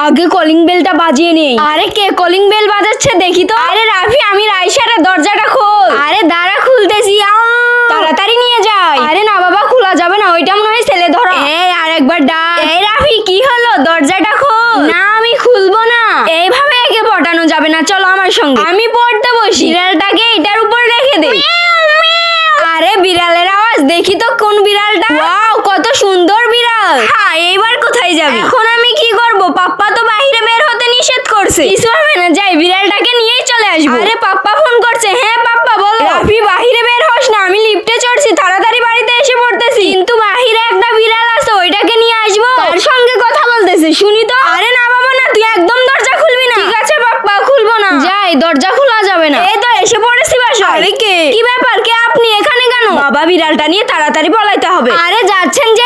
আগে কলিং বেলটা বাজিয়ে নেই। আরে কে কলিং বেল বাজাচ্ছে দেখি তো। আরে রাফি, আমি রাইসা রে, দরজাটা খোল। আরে দাঁড়া, খুলতেছি। তাড়াতাড়ি নিয়ে যাই। আরে না বাবা, খোলা যাবে না, ওইটা মনে হয় ছেলে ধরা। এই আরেকবার ডাক। এই রাফি, কি হলো? দরজাটা খোল। না, আমি খুলবো না। এইভাবে একে পটানো যাবে না, চলো আমার সঙ্গে। আমি পড়তে বসি। বিড়ালটাকে এটার উপর রেখে দে। আরে বিড়ালের আওয়াজ, দেখি তো কোন বিড়ালটা। ওয়াও, কত সুন্দর বিড়াল। হ্যাঁ, এইবার কোথায় যাবি? এখন আমি কি করব? পাপ্পা তো বাইরে বের হতে নিষেধ করছে। কিছু হবে না, যাই বিড়ালটাকে নিয়েই চলে আসবো। আরে পাপ্পা ফোন করছে। হ্যাঁ পাপ্পা, বলো। রাফি, বাইরে বের হস না, আমি লিফটে চড়ছি, তাড়াতাড়ি বাড়িতে এসে পড়তেছি। কিন্তু বাইরে একটা বিড়াল আছে, ওইটাকে নিয়ে আসবো। তার সঙ্গে কথা বলতেছে, শুনি তো। আরে না বাবা না, তুই একদম দরজা খুলবি না। ঠিক আছে পাপ্পা, খুলবো না। যাই, দরজা খোলা যাবে না। এই তো এসে পড়েছি বাসায়। আরে কে? কি ব্যাপার, কে আপনি এখানে কেন? বাবা, বিড়ালটা নিয়ে তাড়াতাড়ি পলাইতে হবে। আরে যাচ্ছেন যে